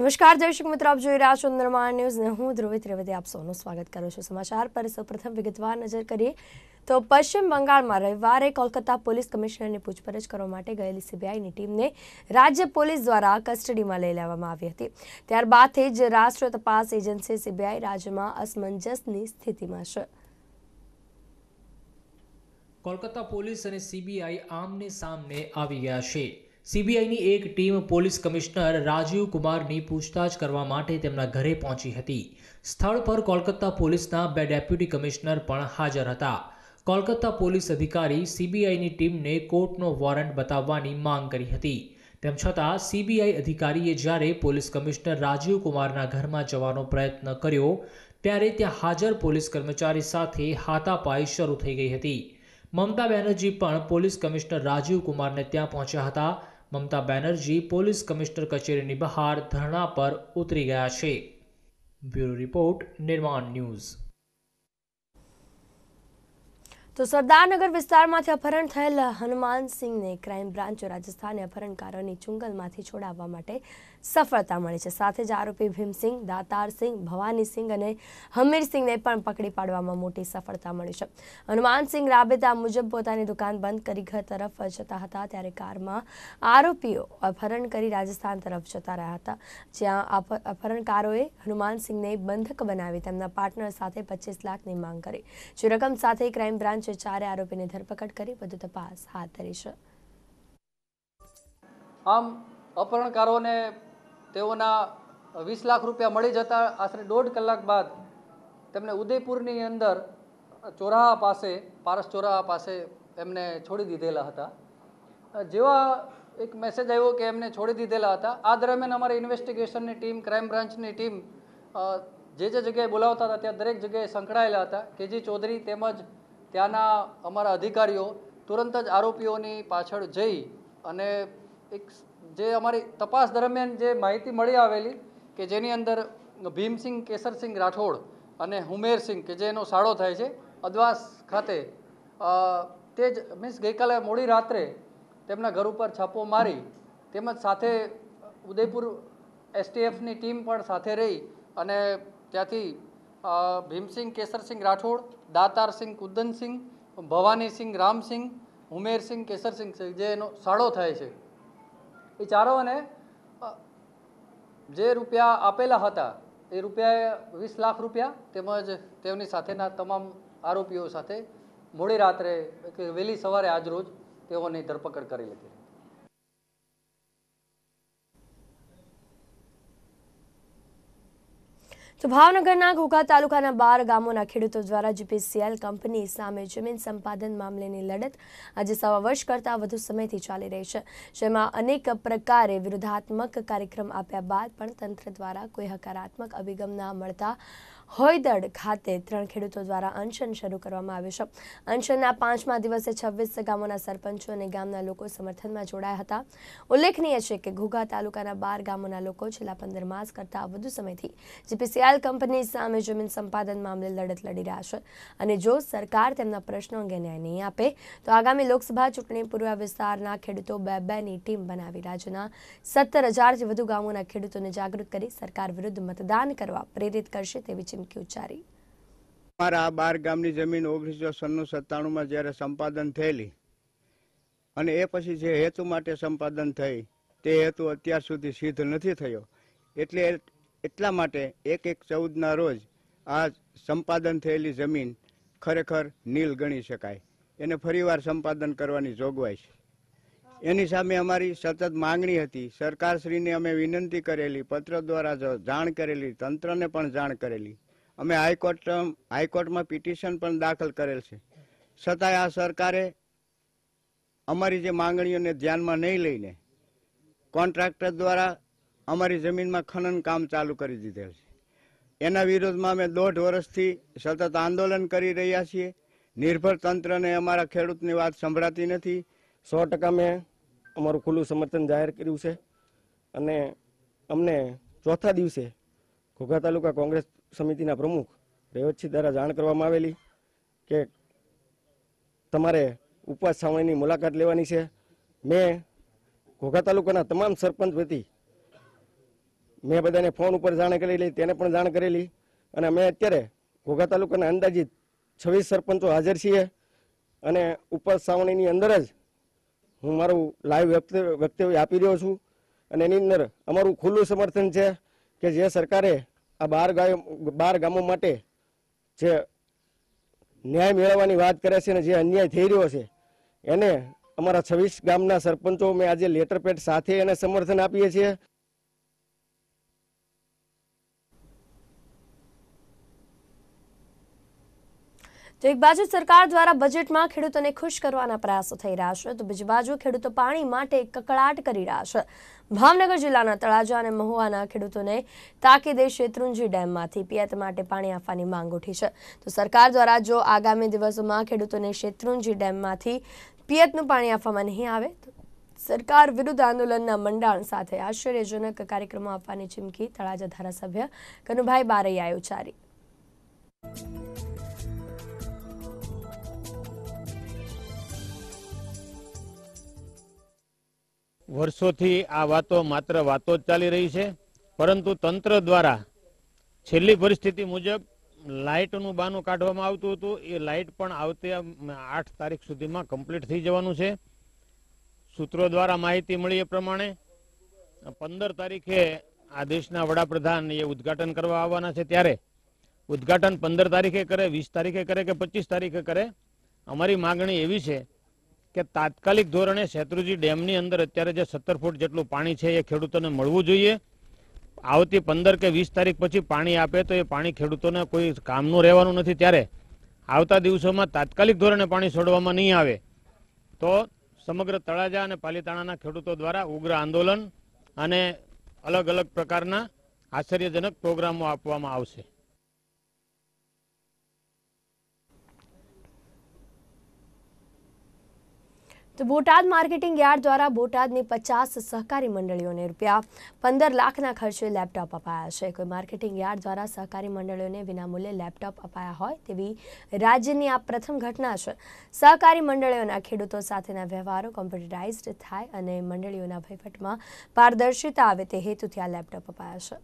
નમસ્કાર દર્શક મિત્રો, આપ જોઈ રહ્યા છો નિર્માણ ન્યૂઝ ને હું ધ્રુવી ત્રિવેદી આપ સૌનું સ્વાગત કરું છું। સમાચાર પર સૌપ્રથમ વિગતવાર નજર કરીએ તો પશ્ચિમ બંગાળમાં રવિવારે કોલકાતા પોલીસ કમિશનરની પૂછપરછ કરવા માટે ગયેલી સીબીઆઈની ટીમને રાજ્ય પોલીસ દ્વારા કસ્ટડીમાં લઈ લેવામાં આવી હતી। ત્યારબાદથી જ રાષ્ટ્રીય તપાસ એજન્સી સીબીઆઈ રાજ્યમાં અસમંજસની સ્થિતિમાં છે। કોલકાતા પોલીસ અને સીબીઆઈ આમને સામને આવી ગયા છે। સીબીઆઈની એક ટીમ પોલીસ કમિશનર રાજીવ કુમારની પૂછતાછ કરવા માટે તેમના ઘરે પહોંચી હતી। સ્થળ પર કોલકાતા પોલીસના 2 ડેપ્યુટી કમિશનર પણ હાજર હતા। કોલકાતા પોલીસ અધિકારી સીબીઆઈની ટીમને કોર્ટનો વોરંટ બતાવવાની માંગ કરી હતી। તેમ છતાં સીબીઆઈ અધિકારીએ જ્યારે પોલીસ કમિશનર રાજીવ કુમારના ઘરમાં જવાનો પ્રયત્ન કર્યો ત્યારે ત્યાં હાજર પોલીસ કર્મચારી સાથે હાથાપાઈ શરૂ થઈ ગઈ હતી। મમતા બેનર્જી પણ પોલીસ કમિશનર રાજીવ કુમારને ત્યાં પહોંચ્યા હતા। મમતા બેનર્જી પોલીસ કમિશનર કચેરીની બહાર ધરણા પર ઉતરી ગયા છે। બ્યુરો રિપોર્ટ, નિર્માણ ન્યૂઝ। તો સરદારનગર વિસ્તારમાંથી અપહરણ થયેલ હનુમાન સિંહને ક્રાઇમ બ્રાન્ચે રાજસ્થાની અપહરણકારોની ચુંગલમાંથી છોડાવવા માટે સફળતા મળી છે। સાથે જ આરોપી ભીમસિંહ, દાતારસિંહ, ભવાનીસિંહ અને હમીરસિંહને પણ પકડી પાડવામાં મોટી સફળતા મળી છે। હનુમાનસિંહ રાબેતા મુજબ પોતાની દુકાન બંધ કરી ઘર તરફ જતા હતા ત્યારે કારમાં આરોપીઓ અપહરણ કરી રાજસ્થાન તરફ જતા રહ્યા હતા, જ્યાં અપહરણકારોએ હનુમાનસિંહને બંધક બનાવી તેમના પાર્ટનર સાથે 25 લાખની માંગ કરી, જે રકમ સાથે ક્રાઇમ બ્રાન્ચ ચારે આરોપીની ધરપકડ કરી વધુ તપાસ હાથ ધરી છે। આમ અપહરણકારોને તેઓના 20 લાખ રૂપિયા મળી જતા આશરે 1.5 કલાક બાદ તેમને ઉદયપુરની અંદર ચોરાહા પાસે, પારસ ચોરાહા પાસે એમને છોડી દીધેલા હતા। જેવા એક મેસેજ આવ્યો કે એમને છોડી દીધેલા હતા, આ દરમિયાન અમારી ઇન્વેસ્ટિગેશનની ટીમ, ક્રાઇમ બ્રાન્ચની ટીમ જે જગ્યાએ બોલાવતા હતા ત્યાં દરેક જગ્યાએ સંકળાયેલા હતા। કેજી ચૌધરી તેમજ ત્યાંના અમારા અધિકારીઓ તુરંત જ આરોપીઓની પાછળ જઈ અને એક જે અમારી તપાસ દરમિયાન જે માહિતી મળી આવેલી કે જેની અંદર ભીમસિંહ કેસરસિંહ રાઠોડ અને હુમેરસિંહ કે જે એનો સાળો થાય છે અદવાસ ખાતે, તે જ મીન્સ ગઈકાલે મોડી રાત્રે તેમના ઘર ઉપર છાપો મારી તેમજ સાથે ઉદયપુર એસટીએફની ટીમ પણ સાથે રહી અને ત્યાંથી ભીમસિંહ કેસરસિંહ રાઠોડ, દાતારસિંહ કુદનસિંહ, ભવાનીસિંહ રામસિંહ, હુમેરસિંહ કેસરસિંહ જે એનો સાળો થાય છે, એ ચારોને જે રૂપિયા આપેલા હતા એ રૂપિયા 20 લાખ રૂપિયા તેમજ તેમની સાથેના તમામ આરોપીઓ સાથે મોડી રાત્રે કે વહેલી સવારે આજરોજ તેઓની ધરપકડ કરી લીધી। તો ભાવનગરના ઘોઘા તાલુકાના 12 ગામોના ખેડૂતો દ્વારા જીપીસીએલ કંપની સામે જમીન સંપાદન મામલેની લડત આજે સવા વર્ષ કરતાં વધુ સમયથી ચાલી રહી છે, જેમાં અનેક પ્રકારે વિરોધાત્મક કાર્યક્રમ આપ્યા બાદ પણ તંત્ર દ્વારા કોઈ હકારાત્મક અભિગમ ના મળતા હોયદડ ખાતે 3 ખેડૂતો દ્વારા અનશન શરૂ કરવામાં આવ્યું છે। અનશનના 5મા દિવસે 26 ગામોના સરપંચો અને ગામના લોકો સમર્થનમાં જોડાયા હતા। ઉલ્લેખનીય છે કે ઘોઘા તાલુકાના 12 ગામોના લોકો છેલ્લા 15 માસ કરતાં વધુ સમયથી જીપીસીએલ કંપની સામે જમીન સંપાદન મામલે લડત લડી રહ્યા છે અને જો સરકાર તેમના પ્રશ્નો અંગે ન્યાય નહીં આપે તો આગામી લોકસભા ચૂંટણી પૂર્વ વિસ્તારના ખેડૂતો 2-2ની ટીમ બનાવી રાજ્યના 17,000થી વધુ ગામોના ખેડૂતોને જાગૃત કરી સરકાર વિરુદ્ધ મતદાન કરવા પ્રેરિત કરશે તેવી ચીમકી ઉચ્ચારી। અમારા 12 ગામની જમીન 1996-97માં જ્યારે સંપાદન થયેલી અને એ પછી જે હેતુ માટે સંપાદન થઈ તે હેતુ અત્યાર સુધી સિદ્ધ નથી થયો, એટલે એટલા માટે 1/1/14ના રોજ આ સંપાદન થયેલી જમીન ખરેખર નીલ ગણી શકાય, એને ફરીવાર સંપાદન કરવાની જોગવાઈ છે। એની સામે અમારી સતત માંગણી હતી, સરકારશ્રીને અમે વિનંતી કરેલી, પત્ર દ્વારા જાણ કરેલી, તંત્રને પણ જાણ કરેલી, અમે હાઈકોર્ટમાં પિટિશન પણ દાખલ કરેલ છે, છતાંય આ સરકારે અમારી જે માંગણીઓને ધ્યાનમાં નહીં લઈને કોન્ટ્રાક્ટર દ્વારા અમારી જમીનમાં ખનન કામ ચાલુ કરી દીધેલ છે। એના વિરોધમાં અમે 1.5 વર્ષથી સતત આંદોલન કરી રહ્યા છીએ। નિર્ભર તંત્રને અમારા ખેડૂતની વાત સંભળાતી નથી। 100% મેં અમારું ખુલ્લું સમર્થન જાહેર કર્યું છે અને અમને ચોથા દિવસે ઘોઘા તાલુકા કોંગ્રેસ સમિતિના પ્રમુખ રેવતસિંહ દ્વારા જાણ કરવામાં આવેલી કે તમારે ઉપવાસ છાવણીની મુલાકાત લેવાની છે। મેં ઘોઘા તાલુકાના તમામ સરપંચ વતી મેં બધાને ફોન ઉપર જાણ કરેલી, તેને પણ જાણ કરેલી અને અમે અત્યારે ઘોઘા તાલુકાના અંદાજિત 26 સરપંચો હાજર છીએ અને ઉપર સાવણીની અંદર જ હું મારું લાઈવ વક્તવ્ય આપી રહ્યો છું અને એની અંદર અમારું ખુલ્લું સમર્થન છે કે જે સરકારે આ 12 ગામો માટે જે ન્યાય મેળવવાની વાત કરે છે અને જે અન્યાય થઈ રહ્યો છે એને અમારા 26 ગામના સરપંચો મેં આજે લેટર પેડ સાથે એને સમર્થન આપીએ છીએ. તો એક બાજુ સરકાર દ્વારા બજેટમાં ખેડૂતોને ખુશ કરવાના પ્રયાસો થઈ રહ્યા છે, તો બીજી બાજુ ખેડૂતો પાણી માટે કકળાટ કરી રહ્યા છે. ભાવનગર જિલ્લાના તળાજા અને મહુવાના ખેડૂતોને તાકીદે શેત્રુંજી ડેમમાંથી પિયત માટે પાણી આપવાની માંગ ઉઠી છે. તો સરકાર દ્વારા જો આગામી દિવસોમાં ખેડૂતોને શેત્રુંજી ડેમમાંથી પિયતનું પાણી આપવામાં નહીં આવે તો સરકાર વિરુદ્ધ આંદોલનના મંડાણ સાથે આશ્ચર્યજનક કાર્યક્રમો આપવાની ચીમકી તળાજા ધારાસભ્ય કનુભાઈ બારૈયાએ ઉચ્ચારી. વર્ષોથી આ વાતો માત્ર વાતો જ ચાલી રહી છે, પરંતુ તંત્ર દ્વારા છેલ્લી પરિસ્થિતિ મુજબ લાઇટનું બાનું કાઢવામાં આવતું હતું. એ લાઇટ પણ આવતી 8 તારીખ સુધીમાં કમ્પ્લીટ થઈ જવાનું છે. સૂત્રો દ્વારા માહિતી મળી એ પ્રમાણે 15 તારીખે આ દેશના વડાપ્રધાન એ ઉદ્ઘાટન કરવા આવવાના છે. ત્યારે ઉદ્ઘાટન 15 તારીખે કરે, 20 તારીખે કરે કે 25 તારીખે કરે, અમારી માગણી એવી છે કે તાત્કાલિક ધોરણે શેત્રુંજી ડેમની અંદર અત્યારે જે 17 ફૂટ જેટલું પાણી છે એ ખેડૂતોને મળવું જોઈએ. આવતી 15 કે 20 તારીખ પછી પાણી આપે તો એ પાણી ખેડૂતોને કોઈ કામનું રહેવાનું નથી. ત્યારે આવતા દિવસોમાં તાત્કાલિક ધોરણે પાણી છોડવામાં નહીં આવે તો સમગ્ર તળાજા અને પાલીતાણાના ખેડૂતો દ્વારા ઉગ્ર આંદોલન અને અલગ અલગ પ્રકારના આશ્ચર્યજનક પ્રોગ્રામો આપવામાં આવશે. તો બોટાદ માર્કેટિંગ યાર્ડ દ્વારા બોટાદની 50 સહકારી મંડળીઓને ₹15 લાખના ખર્ચે લેપટોપ અપાયા છે. કોઈ માર્કેટિંગ યાર્ડ દ્વારા સહકારી મંડળીઓને વિનામૂલ્યે લેપટોપ અપાયા હોય તેવી રાજ્યની આ પ્રથમ ઘટના છે. સહકારી મંડળીઓના ખેડૂતો સાથેના વ્યવહારો કોમ્પ્યુટરાઇઝ્ડ થાય અને મંડળીઓના વહીવટમાં પારદર્શિતા આવે તે હેતુથી આ લેપટોપ અપાયા છે.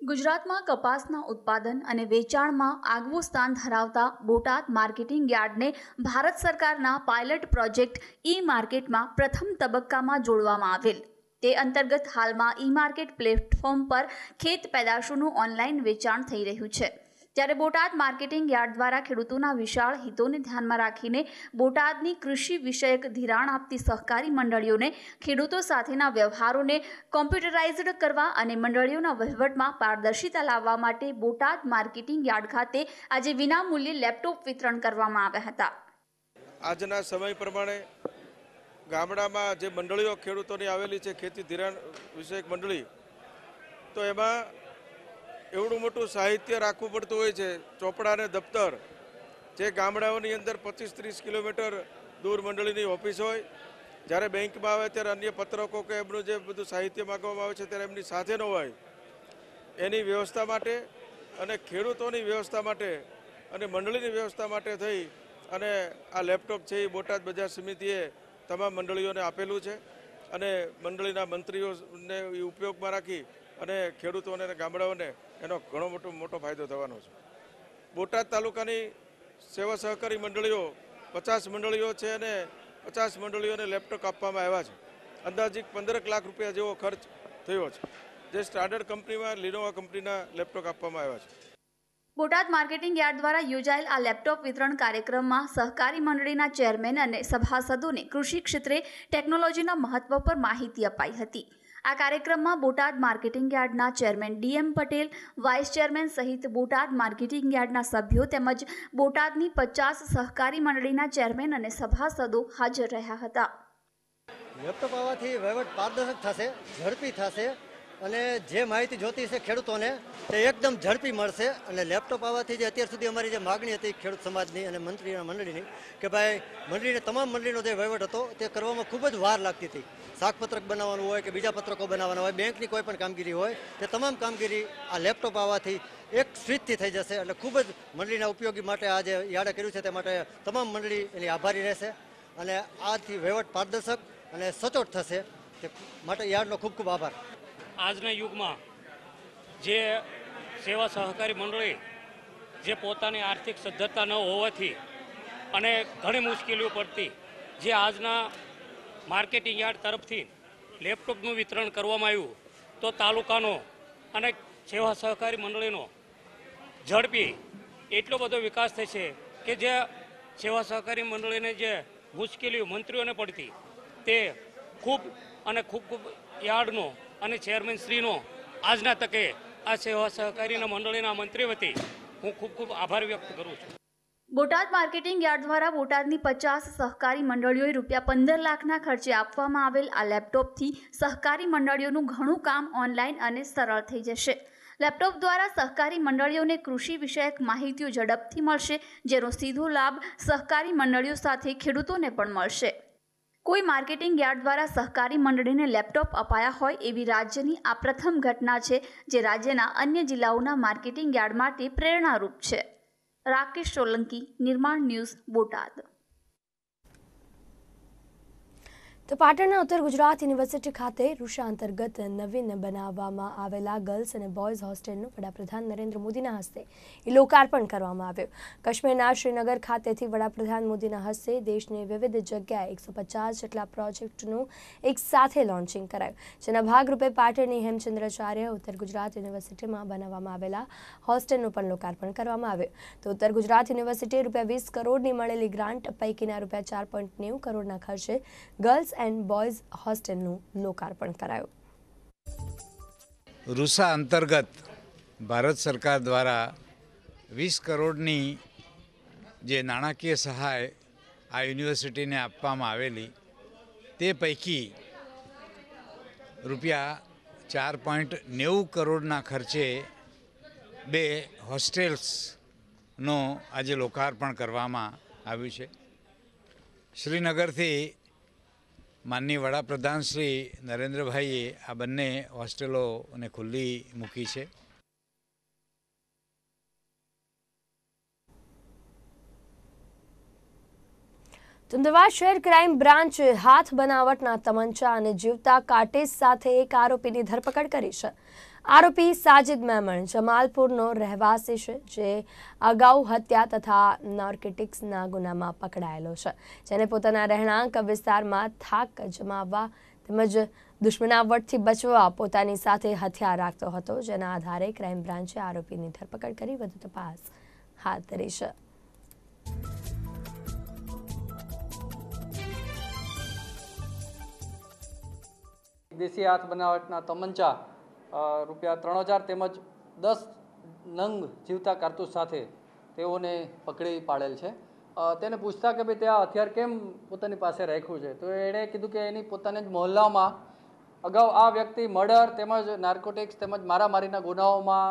ગુજરાતમાં કપાસના ઉત્પાદન અને વેચાણમાં આગવું સ્થાન ધરાવતા બોટાદ માર્કેટિંગ યાર્ડને ભારત સરકારના પાયલટ પ્રોજેક્ટ ઈ માર્કેટમાં પ્રથમ તબક્કામાં જોડવામાં આવેલ. તે અંતર્ગત હાલમાં ઈ માર્કેટ પ્લેટફોર્મ પર ખેત પેદાશોનું ઓનલાઈન વેચાણ થઈ રહ્યું છે. ત્યારે બોટાદ માર્કેટિંગ યાર્ડ દ્વારા ખેડૂતોના વિશાળ હિતોને ધ્યાનમાં રાખીને બોટાદની કૃષિ વિષયક ધિરાણ આપતી સહકારી મંડળીઓને ખેડૂતો સાથેના વ્યવહારોને કોમ્પ્યુટરાઇઝ્ડ કરવા અને મંડળીઓના વહીવટમાં પારદર્શિતા લાવવા માટે બોટાદ માર્કેટિંગ યાર્ડ ખાતે આજે વિનામૂલ્યે લેપટોપ વિતરણ કરવામાં આવ્યા હતા. આજના સમય પ્રમાણે ગામડામાં જે મંડળીઓ ખેડૂતોની આવેલી છે, ખેતી ધિરાણ વિષયક મંડળી, તો એમાં એવડું મોટું સાહિત્ય રાખવું પડતું હોય છે. ચોપડા અને દફતર જે ગામડાઓની અંદર 25-30 કિલોમીટર દૂર મંડળીની ઓફિસ હોય, જ્યારે બેંકમાં આવે ત્યારે અન્ય પત્રકો કે એમનું જે બધું સાહિત્ય માગવામાં આવે છે ત્યારે એમની સાથે ન હોય. એની વ્યવસ્થા માટે અને ખેડૂતોની વ્યવસ્થા માટે અને મંડળીની વ્યવસ્થા માટે થઈ અને આ લેપટોપ છે એ બોટાદ બજાર સમિતિએ તમામ મંડળીઓને આપેલું છે અને મંડળીના મંત્રીઓને એ ઉપયોગમાં રાખી અને ખેડૂતોને અને ગામડાઓને એનો ઘણો મોટો ફાયદો થવાનો છે. બોટાદ તાલુકાની સેવા સહકારી મંડળીઓ 50 મંડળીઓ છે અને 50 મંડળીઓને લેપટોપ આપવામાં આવ્યા છે. અંદાજિત 15 લાખ રૂપિયા જેવો ખર્ચ થયો છે, જે સ્ટાન્ડર્ડ કંપનીમાં લિનોવા કંપનીના લેપટોપ આપવામાં આવ્યા છે. બોટાદ માર્કેટિંગ યાર્ડ દ્વારા યોજાયેલ આ લેપટોપ વિતરણ કાર્યક્રમમાં સહકારી મંડળીના ચેરમેન અને સભાસદોને કૃષિ ક્ષેત્રે ટેકનોલોજીના મહત્વ પર માહિતી અપાઈ હતી. આ કાર્યક્રમમાં બોટાદ માર્કેટિંગ યાર્ડના chairman DM Patel, vice chairman સહિત બોટાદ માર્કેટિંગ યાર્ડના સભ્યો તેમજ બોટાદની 50 સહકારી મંડળીના ચેરમેન અને સભાસદો હાજર રહ્યા હતા. લેપટોપ આવવાથી વહીવટ પારદર્શક થશે, ઝડપી થશે અને જે માહિતી જોતી છે ખેડૂતોને તે એકદમ ઝડપી મળશે. અને લેપટોપ આવવાથી જે અત્યાર સુધી અમારી જે માગણી હતી ખેડૂત સમાજની અને મંડળીની કે ભાઈ મંડળીને તમામ મંડળીનો જે વહીવટ હતો તે કરવામાં ખૂબ જ વાર લાગતી હતી. શાકપત્રક બનાવવાનું હોય કે બીજા પત્રકો બનાવવાના હોય, બેંકની કોઈ પણ કામગીરી હોય, તે તમામ કામગીરી આ લેપટોપ આવવાથી એક સ્વિચથી થઈ જશે. એટલે ખૂબ જ મંડળીના ઉપયોગી માટે આ જે યાર્ડે કર્યું છે તે માટે તમામ મંડળી એની આભારી રહેશે અને આથી વહીવટ પારદર્શક અને સચોટ થશે. તે માટે યાર્ડનો ખૂબ ખૂબ આભાર. આજના યુગમાં જે સેવા સહકારી મંડળી જે પોતાની આર્થિક સદ્ધરતા ન હોવાથી અને ઘણી મુશ્કેલીઓ પડતી જે આજના માર્કેટિંગ યાર્ડ તરફથી લેપટોપનું વિતરણ કરવામાં આવ્યું તો તાલુકાનો અને સેવા સહકારી મંડળીનો ઝડપી એટલો બધો વિકાસ થશે કે જે સેવા સહકારી મંડળીને જે મુશ્કેલીઓ મંત્રીઓને પડતી તે ખૂબ અને ખૂબ યાર્ડનો અને ચેરમેન શ્રીનો આજના તકે આ સેવા સહકારીના મંડળીના મંત્રી વતી હું ખૂબ ખૂબ આભાર વ્યક્ત કરું છું. બોટાદ માર્કેટિંગ યાર્ડ દ્વારા બોટાદની 50 સહકારી મંડળીઓએ ₹15 લાખના ખર્ચે આપવામાં આવેલ આ લેપટોપથી સહકારી મંડળીઓનું ઘણું કામ ઓનલાઈન અને સરળ થઈ જશે. લેપટોપ દ્વારા સહકારી મંડળીઓને કૃષિ વિષયક માહિતીઓ ઝડપથી મળશે, જેનો સીધો લાભ સહકારી મંડળીઓ સાથે ખેડૂતોને પણ મળશે. કોઈ માર્કેટિંગ યાર્ડ દ્વારા સહકારી મંડળીને લેપટોપ અપાયા હોય એવી રાજ્યની આ પ્રથમ ઘટના છે, જે રાજ્યના અન્ય જિલ્લાઓના માર્કેટિંગ યાર્ડ માટે પ્રેરણારૂપ છે. રાકેશ સોલંકી, નિર્માણ ન્યૂઝ, બોટાદ. તો પાટણના ઉત્તર ગુજરાત યુનિવર્સિટી ખાતે રૂષા અંતર્ગત નવીન બનાવવામાં આવેલા ગર્લ્સ અને બોયઝ હોસ્ટેલનું વડાપ્રધાન નરેન્દ્ર મોદીના હસ્તે લોકાર્પણ કરવામાં આવ્યું. કાશ્મીરના શ્રીનગર ખાતેથી વડાપ્રધાન મોદીના હસ્તે દેશની વિવિધ જગ્યાએ 150 જેટલા પ્રોજેક્ટનું એક સાથે લોન્ચિંગ કરાયું, જેના ભાગરૂપે પાટણની હેમચંદ્રાચાર્ય ઉત્તર ગુજરાત યુનિવર્સિટીમાં બનાવવામાં આવેલા હોસ્ટેલનું પણ લોકાર્પણ કરવામાં આવ્યું. તો ઉત્તર ગુજરાત યુનિવર્સિટીએ ₹20 કરોડની મળેલી ગ્રાન્ટ પૈકીના ₹4.90 કરોડના ખર્ચે ગર્લ્સ એન્ડ બોયઝ હોસ્ટેલનું લોકાર્પણ કરાયું. રૂષા અંતર્ગત ભારત સરકાર દ્વારા 20 કરોડની જે નાણાકીય સહાય આ યુનિવર્સિટીને આપવામાં આવેલી તે પૈકી ₹4.90 કરોડના ખર્ચે 2 હોસ્ટેલ્સનો આજે લોકાર્પણ કરવામાં આવ્યું છે. શ્રીનગરથી માનનીય વડાપ્રધાન શ્રી નરેન્દ્રભાઈએ આ બંને હોસ્ટેલોને ખુલ્લી મૂકી છે. અમદાવાદ શહેર ક્રાઇમ બ્રાન્ચ હાથ બનાવટના તમંચા અને જીવતા કાર્ટેજ સાથે એક આરોપીની ધરપકડ કરી છે. આરોપી સાજિદ મેમણ જમાલપુરનો રહેવાસી છે, જે અગાઉ હત્યા તથા નાર્કોટિક્સના ગુનામાં પકડાયેલો છે, જેને પોતાના રહેણાંક વિસ્તારમાં થાક જમાવવા તેમજ દુશ્મનાવટથી બચવા પોતાની સાથે હથિયાર રાખતો હતો, જેના આધારે ક્રાઇમ બ્રાન્ચે આરોપીની ધરપકડ કરી વધુ તપાસ હાથ ધરી છે. દેશી હાથ બનાવટના તમંચા ₹3000 તેમજ 10 નંગ જીવતા કારતૂસ સાથે તેઓને પકડી પાડેલ છે. તેને પૂછતા કે ભાઈ તે આ હથિયાર કેમ પોતાની પાસે રાખ્યું છે, તો એણે કીધું કે એની પોતાને જ મહોલ્લામાં અગાઉ આ વ્યક્તિ મર્ડર તેમજ નાર્કોટિક્સ તેમજ મારામારીના ગુનાઓમાં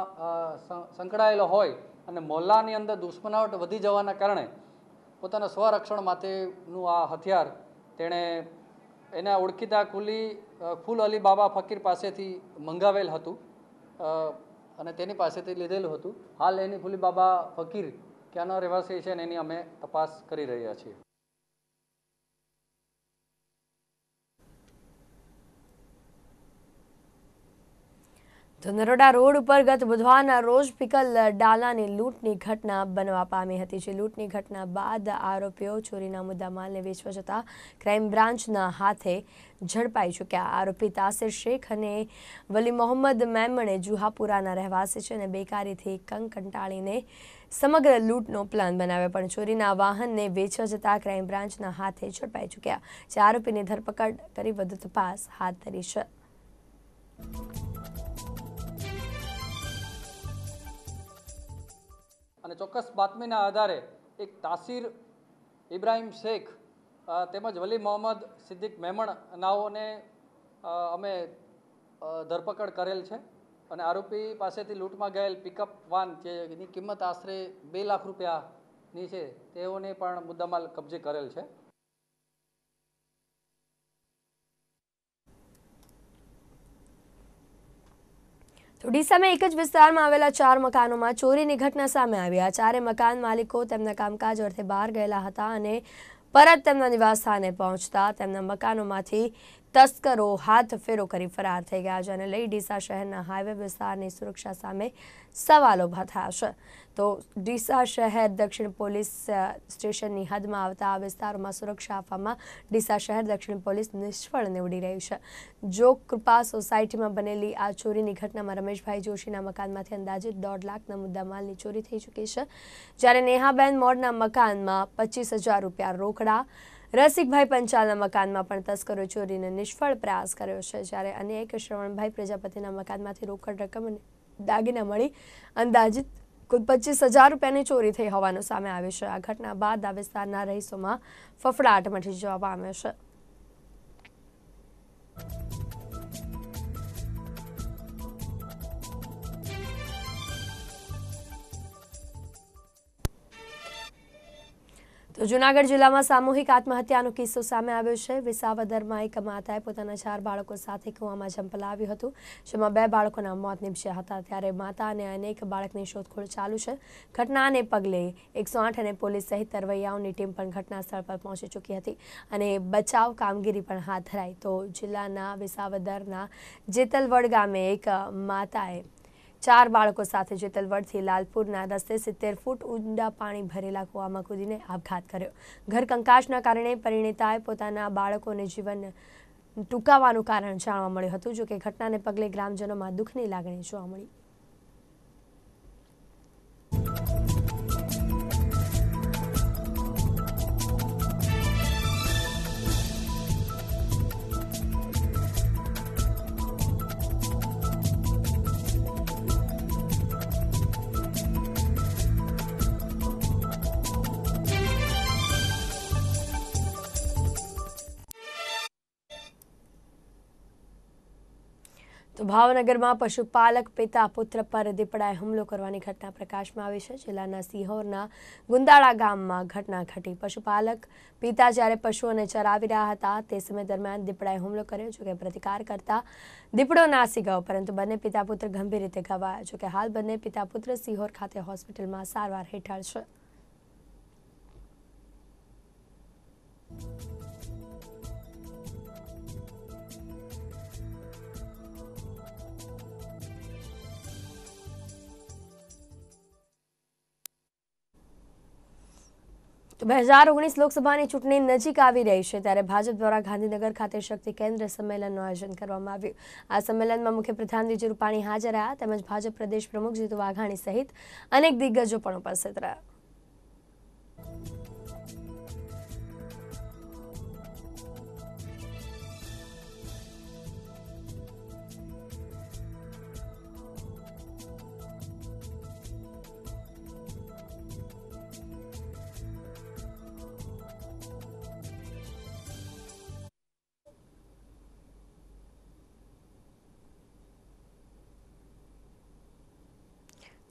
સંકળાયેલો હોય અને મહોલ્લાની અંદર દુશ્મનાવટ વધી જવાના કારણે પોતાના સ્વરક્ષણ માટેનું આ હથિયાર તેણે એના ઓળખીતા ફૂલ અલી બાબા ફકીર પાસેથી મંગાવેલ હતું અને તેની પાસેથી લીધેલું હતું. હાલ એની ફૂલી બાબા ફકીર ક્યાંનો રહેવાસી છે અને એની અમે તપાસ કરી રહ્યા છીએ. તો નરોડા રોડ ઉપર ગત બુધવારના રોજ પિકલ ડાલાની લૂંટની ઘટના બનવા પામી હતી, જે લૂંટની ઘટના બાદ આરોપીઓ ચોરીના મુદ્દામાલને વેચવા જતા ક્રાઇમ બ્રાન્ચના હાથે ઝડપાઈ ચૂક્યા. આરોપી તાસિર શેખ અને વલી મોહમ્મદ મેમણે જુહાપુરાના રહેવાસી છે અને બેકારીથી કંટાળીને સમગ્ર લૂંટનો પ્લાન બનાવ્યો, પણ ચોરીના વાહનને વેચવા જતા ક્રાઇમ બ્રાન્ચના હાથે ઝડપાઈ ચૂક્યા, જે આરોપીની ધરપકડ કરી વધુ તપાસ હાથ ધરી છે. અને ચોક્કસ બાતમીના આધારે એક તાસીર ઇબ્રાહીમ શેખ તેમજ વલી મોહમ્મદ સિદ્દીક મેમણ નાઓને અમે ધરપકડ કરેલ છે અને આરોપી પાસેથી લૂંટમાં ગયેલ પિકઅપ વાન, જેની કિંમત આશરે ₹2 લાખની છે, તેઓને પણ મુદ્દામાલ કબજે કરેલ છે. તો ડીસામાં એક જ વિસ્તારમાં આવેલા 4 મકાનોમાં ચોરીની ઘટના સામે આવી. આ 4 મકાન માલિકો તેમના કામકાજ અર્થે બહાર ગયેલા હતા અને પરત તેમના નિવાસસ્થાને પહોંચતા તેમના મકાનોમાંથી તસ્કરો હાથફેરો કરી ફરાર થઈ ગયા, જેને લઈ ડીસા શહેરના હાઈવે વિસ્તારની સુરક્ષા સામે સવાલો ઊભા થયા છે. તો ડીસા શહેર દક્ષિણ પોલીસ સ્ટેશનની હદમાં આવતા આ વિસ્તારોમાં સુરક્ષા આપવામાં ડીસા શહેર દક્ષિણ પોલીસ નિષ્ફળ નીવડી રહી છે. જો કૃપા સોસાયટીમાં બનેલી આ ચોરીની ઘટનામાં રમેશભાઈ જોશીના મકાનમાંથી અંદાજિત 1.5 લાખના મુદ્દામાલની ચોરી થઈ ચૂકી છે, જ્યારે નેહાબેન મોડના મકાનમાં 25,000 રૂપિયા રોકડા, રસિકભાઈ પંચાલના મકાનમાં પણ તસ્કરો ચોરીને નિષ્ફળ પ્રયાસ કર્યો છે, જ્યારે અન્ય એક શ્રવણભાઈ પ્રજાપતિના મકાનમાંથી રોકડ રકમ અને દાગીના મળી અંદાજિત કુલ 25,000 રૂપિયાની ચોરી થઈ હોવાનું સામે આવ્યું છે. આ ઘટના બાદ આ વિસ્તારના રહીશોમાં ફફડાટ મચી જવા પામ્યો છે. તો જૂનાગઢ જિલ્લામાં સામૂહિક આત્મહત્યાનો કિસ્સો સામે આવ્યો છે. વિસાવદરમાં એક માતાએ પોતાના 4 બાળકો સાથે કૂવામાં ઝંપલાવ્યું હતું, જેમાં 2 બાળકોના મોત નીપજ્યા હતા. ત્યારે માતા અને અનેક બાળકની શોધખોળ ચાલુ છે. ઘટનાને પગલે 108 અને પોલીસ સહિત તરવૈયાઓની ટીમ પણ ઘટના સ્થળ પર પહોંચી ચૂકી હતી અને બચાવ કામગીરી પણ હાથ ધરાઈ. તો જિલ્લાના વિસાવદરના જેતલવડ ગામે એક માતાએ 4 બાળકો સાથે જેતલવડથી લાલપુરના રસ્તે 70 ફૂટ ઊંડા પાણી ભરેલા કૂવામાં કૂદીને આપઘાત કર્યો. ઘર કંકાસના કારણે પરિણીતાએ પોતાના બાળકોને જીવન ટૂંકાવવાનું કારણ જાણવા મળ્યું હતું. જોકે ઘટનાને પગલે ગ્રામજનોમાં દુઃખની લાગણી જોવા મળી. તો ભાવનગરમાં પશુપાલક પિતા પુત્ર પર દીપડાએ હુમલો કરવાની ઘટના પ્રકાશમાં આવી છે. જિલ્લાના સિહોરના ગુંદાળા ગામમાં ઘટના ઘટી. પશુપાલક પિતા જ્યારે પશુઓને ચરાવી રહ્યા હતા તે સમય દરમિયાન દીપડાએ હુમલો કર્યો. જોકે પ્રતિકાર કરતા દીપડો નાસી ગયો, પરંતુ બંને પિતા પુત્ર ગંભીર રીતે ઘવાયા. જોકે હાલ બંને પિતા પુત્ર સિહોર ખાતે હોસ્પિટલમાં સારવાર હેઠળ છે. તો 2019 લોકસભાની ચૂંટણી નજીક આવી રહી છે, ત્યારે ભાજપ દ્વારા ગાંધીનગર ખાતે શક્તિ કેન્દ્ર સંમેલનનું આયોજન કરવામાં આવ્યું. આ સંમેલનમાં મુખ્યપ્રધાન વિજય રૂપાણી હાજર રહ્યા, તેમજ ભાજપ પ્રદેશ પ્રમુખ જીતુ વાઘાણી સહિત અનેક દિગ્ગજો પણ ઉપસ્થિત રહ્યા.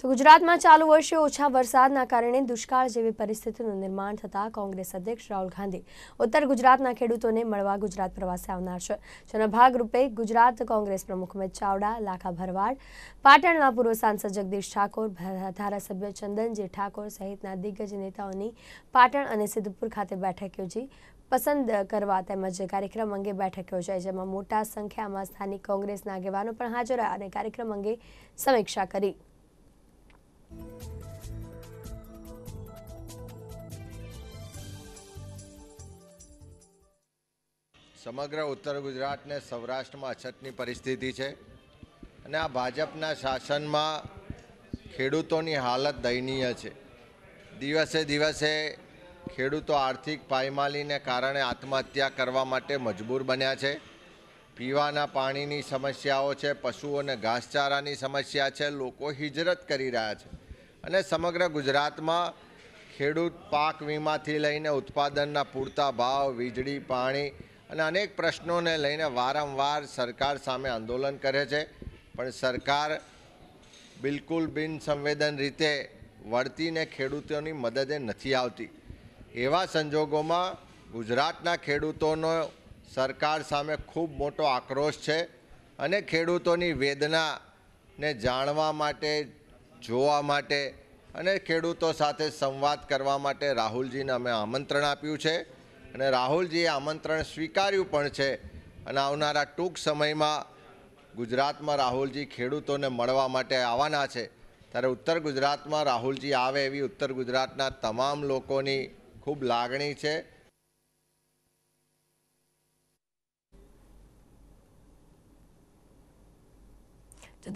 તો ગુજરાતમાં ચાલુ વર્ષે ઓછા વરસાદના કારણે દુષ્કાળ જેવી પરિસ્થિતિનું નિર્માણ થતાં કોંગ્રેસ અધ્યક્ષ રાહુલ ગાંધી ઉત્તર ગુજરાતના ખેડૂતોને મળવા ગુજરાત પ્રવાસે આવનાર છે. જેના ભાગરૂપે ગુજરાત કોંગ્રેસ પ્રમુખ અમિત ચાવડા, લાખા ભરવાડ, પાટણના પૂર્વ સાંસદ જગદીશ ઠાકોર, ધારાસભ્ય ચંદનજી ઠાકોર સહિતના દિગ્ગજ નેતાઓની પાટણ અને સિદ્ધપુર ખાતે બેઠક યોજી પસંદ કરવા તેમજ કાર્યક્રમ અંગે બેઠક યોજાઈ, જેમાં મોટા સંખ્યામાં સ્થાનિક કોંગ્રેસના આગેવાનો પણ હાજર રહ્યા અને કાર્યક્રમ અંગે સમીક્ષા કરી. સમગ્ર ઉત્તર ગુજરાત ને સૌરાષ્ટ્રમાં અછતની પરિસ્થિતિ છે અને આ ભાજપના શાસનમાં ખેડૂતોની હાલત દયનીય છે. દિવસે દિવસે ખેડૂતો આર્થિક પાયમાલીને કારણે આત્મહત્યા કરવા માટે મજબૂર બન્યા છે. પીવાના પાણીની સમસ્યાઓ છે, પશુઓને ઘાસચારાની સમસ્યા છે, લોકો હિજરત કરી રહ્યા છે અને સમગ્ર ગુજરાતમાં ખેડૂત પાક વીમાથી લઈને ઉત્પાદનના પૂરતા ભાવ, વીજળી, પાણી અને અનેક પ્રશ્નોને લઈને વારંવાર સરકાર સામે આંદોલન કરે છે, પણ સરકાર બિલકુલ બિનસંવેદન રીતે વળતીને ખેડૂતોની મદદે નથી આવતી. એવા સંજોગોમાં ગુજરાતના ખેડૂતોનો સરકાર સામે ખૂબ મોટો આક્રોશ છે અને ખેડૂતોની વેદનાને જાણવા માટે, જોવા માટે અને ખેડૂતો સાથે સંવાદ કરવા માટે રાહુલજીને અમે આમંત્રણ આપ્યું છે અને રાહુલજીએ આમંત્રણ સ્વીકાર્યું પણ છે. અને આવનારા ટૂંક સમયમાં ગુજરાતમાં રાહુલજી ખેડૂતોને મળવા માટે આવવાના છે, ત્યારે ઉત્તર ગુજરાતમાં રાહુલજી આવે એવી ઉત્તર ગુજરાતના તમામ લોકોની ખૂબ લાગણી છે.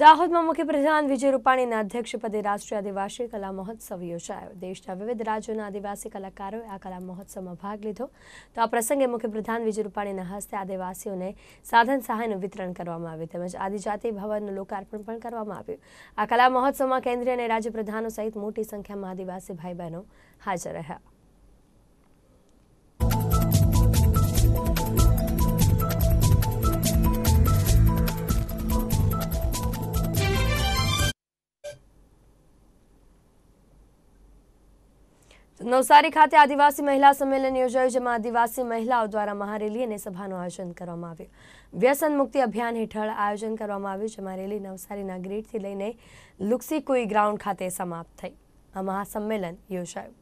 દાહોદમાં મુખ્યપ્રધાન વિજય રૂપાણીના અધ્યક્ષપદે રાષ્ટ્રીય આદિવાસી કલા મહોત્સવ યોજાયો. દેશના વિવિધ રાજ્યોના આદિવાસી કલાકારોએ આ કલા મહોત્સવમાં ભાગ લીધો. તો આ પ્રસંગે મુખ્યપ્રધાન વિજય રૂપાણીના હસ્તે આદિવાસીઓને સાધન સહાયનું વિતરણ કરવામાં આવ્યું તેમજ આદિજાતિ ભવનનું લોકાર્પણ પણ કરવામાં આવ્યું. આ કલા મહોત્સવમાં કેન્દ્રીય અને રાજ્ય પ્રધાનો સહિત મોટી સંખ્યામાં આદિવાસી ભાઈ બહેનો હાજર રહ્યા. નવસારી ખાતે આદિવાસી મહિલા સંમેલન યોજાયું, જેમાં આદિવાસી મહિલાઓ દ્વારા મહારેલી અને સભાનું આયોજન કરવામાં આવ્યું. વ્યસન મુક્તિ અભિયાન હેઠળ આયોજન કરવામાં આવ્યું, જેમાં રેલી નવસારીના ગ્રીડથી લઈને લુક્સીકુઈ ગ્રાઉન્ડ ખાતે સમાપ્ત થઈ. આ મહાસંમેલન યોજાયું.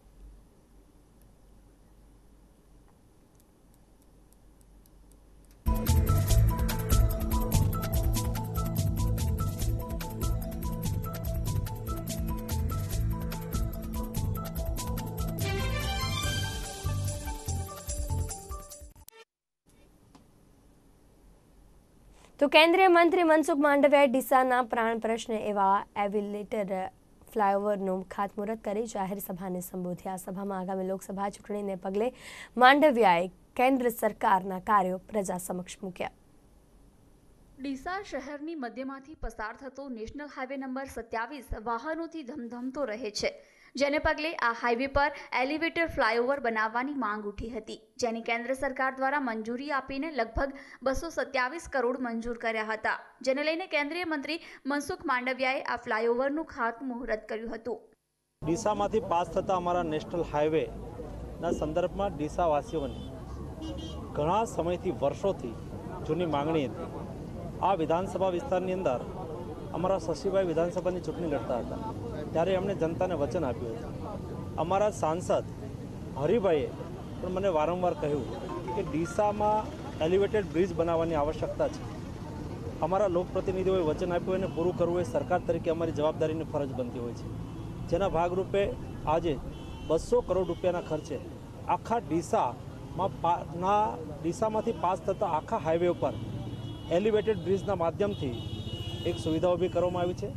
તો કેન્દ્રીય મંત્રી મનસુખ માંડવિયાએ ડીસાના પ્રાણ પ્રશ્ન એવા એલિવેટેડ ફ્લાયઓવરનું ખાતમુહૂર્ત કરી જાહેર સભાને સંબોધ્યા. સભામાં આગામી લોકસભા ચૂંટણીને પગલે માંડવિયાએ કેન્દ્ર સરકારના કાર્યો પ્રજા સમક્ષ મૂક્યા. ડીસા શહેરની મધ્યમાંથી પસાર થતો નેશનલ હાઈવે નંબર 27 વાહનોથી ધમધમતો રહે છે, જેને પગલે આ હાઈવે પર એલિવેટર ફ્લાયઓવર બનાવવાની માંગ ઉઠી હતી, જેની કેન્દ્ર સરકાર દ્વારા મંજૂરી આપીને લગભગ 227 કરોડ મંજૂર કર્યા હતા, જેને લઈને કેન્દ્રીય મંત્રી મનસુખ માંડવિયાએ આ ફ્લાયઓવરનું ખાતમુહૂર્ત કર્યું હતું. ડીસામાંથી પાસ થતા અમારા નેશનલ હાઈવેના સંદર્ભમાં ડીસાવાસીઓને ઘણા સમયથી વર્ષોથી જૂની માંગણી હતી. આ વિધાનસભા વિસ્તારની અંદર અમારા શશીભાઈ વિધાનસભાની ચૂંટણી લડતા હતા, ત્યારે એમણે જનતાને વચન આપ્યું હતું. અમારા સાંસદ હરિભાઈએ પણ મને વારંવાર કહ્યું કે ડીસામાં એલિવેટેડ બ્રિજ બનાવવાની આવશ્યકતા છે. અમારા લોકપ્રતિનિધિઓએ વચન આપ્યું એને પૂરું કરવું એ સરકાર તરીકે અમારી જવાબદારીની ફરજ બનતી હોય છે, જેના ભાગરૂપે આજે 200 કરોડ રૂપિયાના ખર્ચે આખા ડીસામાંથી પાસ થતા આખા હાઈવે ઉપર એલિવેટેડ બ્રિજના માધ્યમથી એક સુવિધા ઊભી કરવામાં આવી છે,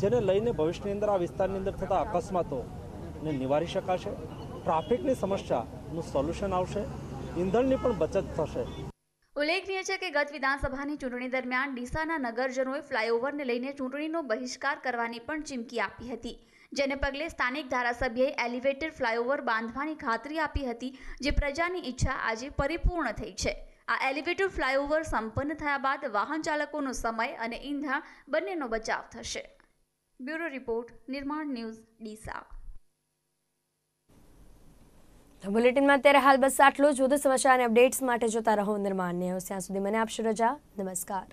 જેને લઈને ભવિષ્યની અંદર આ વિસ્તારની અંદર થતા અકસ્માતોને નિવારી શકાશે, ટ્રાફિકની સમસ્યાનું સોલ્યુશન આવશે, ઈંધણની પણ બચત થશે. ઉલ્લેખનીય છે કે ગત વિધાનસભાની ચૂંટણી દરમિયાન ડીસાના નગરજનોએ ફ્લાયઓવરને લઈને ચૂંટણીનો બહિષ્કાર કરવાની પણ ચીમકી આપી હતી, જેને પગલે સ્થાનિક ધારાસભ્યએ એલિવેટેડ ફ્લાયઓવર બાંધવાની ખાતરી આપી હતી, જે પ્રજાની ઈચ્છા આજે પરિપૂર્ણ થઈ છે. આ એલિવેટેડ ફ્લાયઓવર સંપન્ન થયા બાદ વાહન ચાલકોનો સમય અને ઈંધણ બંનેનો બચાવ થશે. બ્યુરો રિપોર્ટ, નિર્માણ ન્યૂઝ, ડીસા. બુલેટિનમાં અત્યારે હાલ બસ આટલું જ. વધુ સમાચાર અને અપડેટ્સ માટે જોતા રહો નિર્માણ ન્યૂઝ. ત્યાં સુધી મને આપશો રજા. નમસ્કાર.